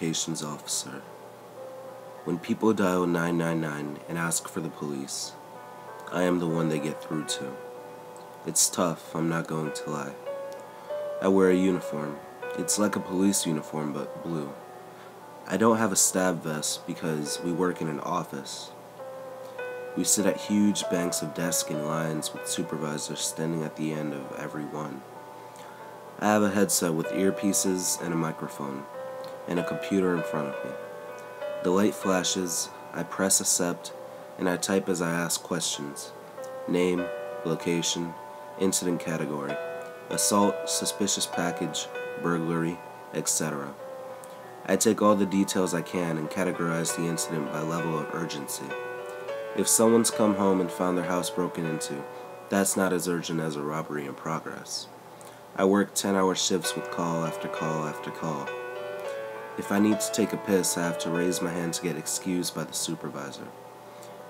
communications officer. When people dial 999 and ask for the police, I am the one they get through to. It's tough, I'm not going to lie. I wear a uniform. It's like a police uniform, but blue. I don't have a stab vest because we work in an office. We sit at huge banks of desks in lines with supervisors standing at the end of every one. I have a headset with earpieces and a microphone, and a computer in front of me. The light flashes, I press accept, and I type as I ask questions. Name, location, incident category, assault, suspicious package, burglary, etc. I take all the details I can and categorize the incident by level of urgency. If someone's come home and found their house broken into, that's not as urgent as a robbery in progress. I work 10-hour shifts with call after call after call. If I need to take a piss, I have to raise my hand to get excused by the supervisor.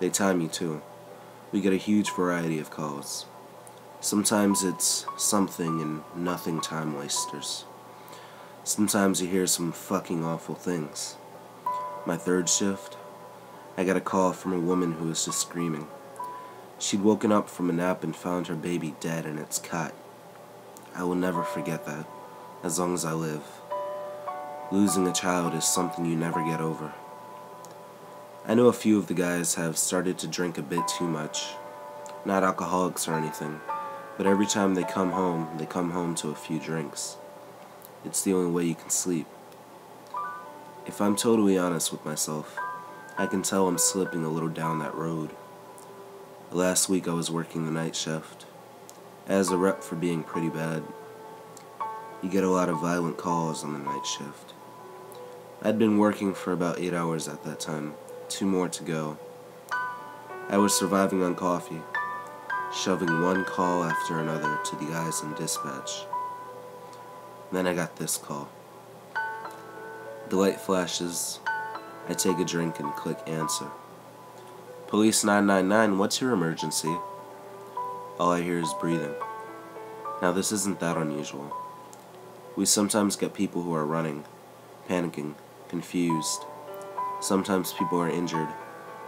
They time me too. We get a huge variety of calls. Sometimes it's something and nothing time wasters. Sometimes you hear some fucking awful things. My third shift, I got a call from a woman who was just screaming. She'd woken up from a nap and found her baby dead in its cot. I will never forget that, as long as I live. Losing a child is something you never get over. I know a few of the guys have started to drink a bit too much. Not alcoholics or anything, but every time they come home to a few drinks. It's the only way you can sleep. If I'm totally honest with myself, I can tell I'm slipping a little down that road. Last week I was working the night shift. As a rep for being pretty bad. You get a lot of violent calls on the night shift. I'd been working for about 8 hours at that time, 2 more to go. I was surviving on coffee, shoving one call after another to the guys in dispatch. Then I got this call. The light flashes. I take a drink and click answer. Police 999, what's your emergency? All I hear is breathing. Now this isn't that unusual. We sometimes get people who are running, panicking, confused. Sometimes people are injured.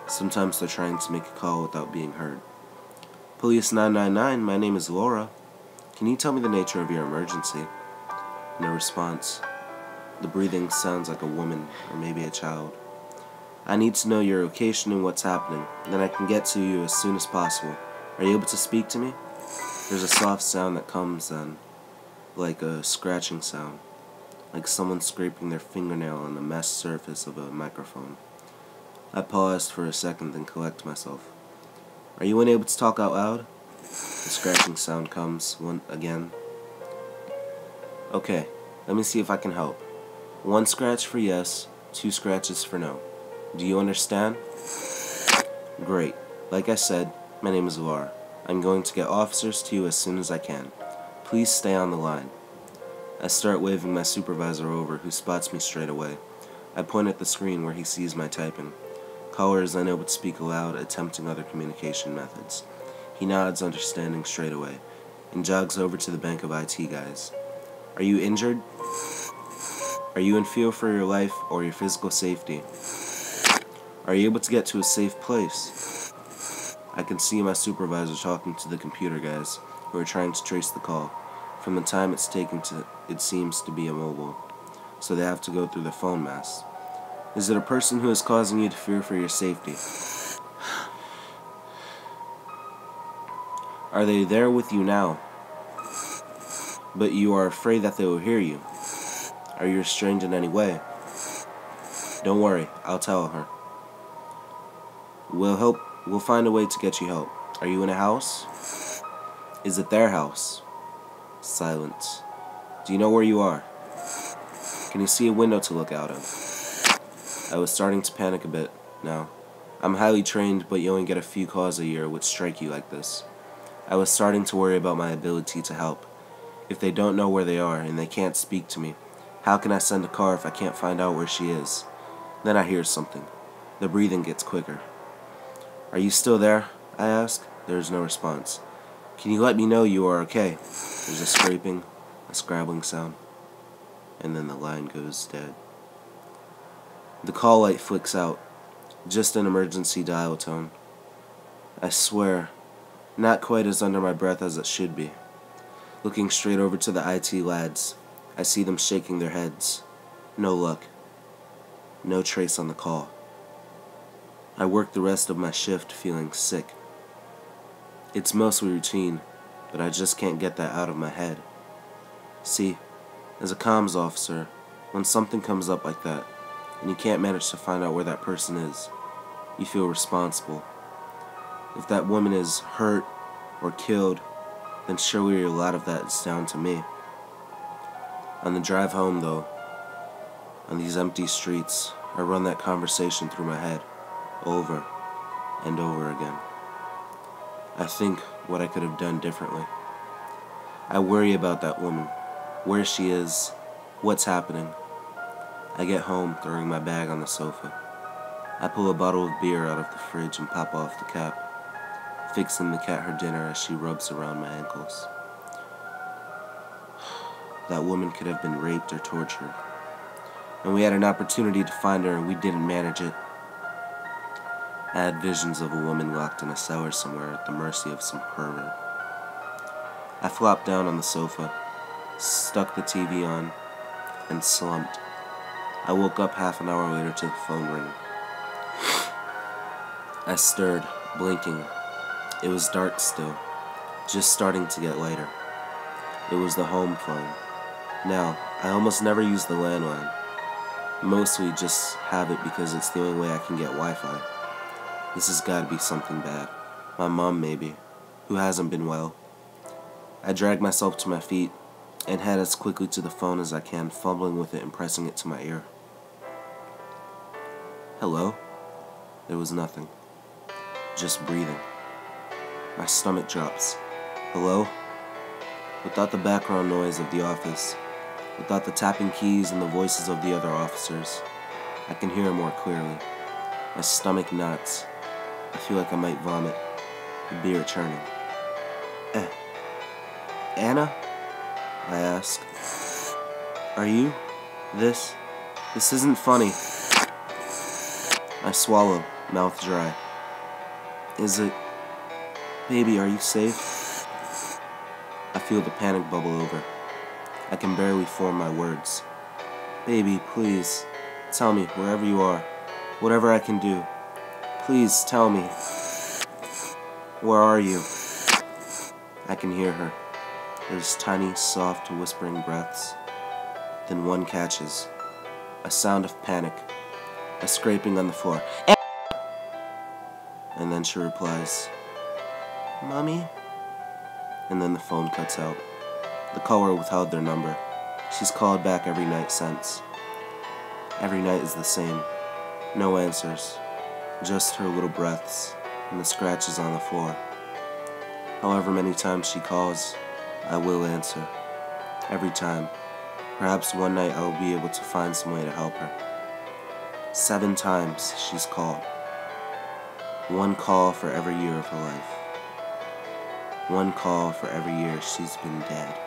Sometimes they're trying to make a call without being heard. Police 999, my name is Laura. Can you tell me the nature of your emergency? No response. The breathing sounds like a woman, or maybe a child. I need to know your location and what's happening, then I can get to you as soon as possible. Are you able to speak to me? There's a soft sound that comes then, like a scratching sound, like someone scraping their fingernail on the mesh surface of a microphone. I paused for a second, then collect myself. Are you unable to talk out loud? The scratching sound comes again. Okay, let me see if I can help. 1 scratch for yes, 2 scratches for no. Do you understand? Great. Like I said, my name is Laura. I'm going to get officers to you as soon as I can. Please stay on the line. I start waving my supervisor over, who spots me straight away. I point at the screen where he sees my typing. Caller is unable to speak aloud, attempting other communication methods. He nods, understanding straight away, and jogs over to the bank of IT guys. Are you injured? Are you in fear for your life or your physical safety? Are you able to get to a safe place? I can see my supervisor talking to the computer guys, who are trying to trace the call. From the time it's taken to, it seems to be immobile, so they have to go through the phone mast. Is it a person who is causing you to fear for your safety? Are they there with you now? But you are afraid that they will hear you. Are you restrained in any way? Don't worry, I'll tell her. We'll find a way to get you help. Are you in a house? Is it their house? Silence. Do you know where you are? Can you see a window to look out of? I was starting to panic a bit now. I'm highly trained, but you only get a few calls a year which strike you like this. I was starting to worry about my ability to help. If they don't know where they are and they can't speak to me, how can I send a car if I can't find out where she is? Then I hear something. The breathing gets quicker. Are you still there? I ask. There is no response. Can you let me know you are okay? There's a scraping, a scrabbling sound, and then the line goes dead. The call light flicks out, just an emergency dial tone. I swear, not quite as under my breath as it should be. Looking straight over to the IT lads, I see them shaking their heads. No luck. No trace on the call. I work the rest of my shift feeling sick. It's mostly routine, but I just can't get that out of my head. See, as a comms officer, when something comes up like that, and you can't manage to find out where that person is, you feel responsible. If that woman is hurt or killed, then surely a lot of that is down to me. On the drive home, though, on these empty streets, I run that conversation through my head, over and over again. I think what I could have done differently. I worry about that woman, where she is, what's happening. I get home, throwing my bag on the sofa. I pull a bottle of beer out of the fridge and pop off the cap, fixing the cat her dinner as she rubs around my ankles. That woman could have been raped or tortured, and we had an opportunity to find her and we didn't manage it. I had visions of a woman locked in a cellar somewhere at the mercy of some pervert. I flopped down on the sofa, stuck the TV on, and slumped. I woke up half an hour later to the phone ringing. I stirred, blinking. It was dark still, just starting to get lighter. It was the home phone. Now, I almost never use the landline. Mostly just have it because it's the only way I can get Wi-Fi. This has got to be something bad. My mom, maybe, who hasn't been well. I drag myself to my feet and head as quickly to the phone as I can, fumbling with it and pressing it to my ear. Hello? There was nothing. Just breathing. My stomach drops. Hello? Without the background noise of the office, without the tapping keys and the voices of the other officers, I can hear more clearly. My stomach knots. I feel like I might vomit. The beer churning. Anna? I ask. Are you? This isn't funny. I swallow, mouth dry. Is it? Baby, are you safe? I feel the panic bubble over. I can barely form my words. Baby, please, tell me wherever you are, whatever I can do. Please tell me. Where are you? I can hear her. There's tiny, soft, whispering breaths. Then one catches. A sound of panic. A scraping on the floor. And then she replies, Mommy? And then the phone cuts out. The caller withheld their number. She's called back every night since. Every night is the same. No answers. Just her little breaths and the scratches on the floor. However many times she calls, I will answer. Every time. Perhaps one night I will be able to find some way to help her. 7 times she's called. 1 call for every year of her life. 1 call for every year she's been dead.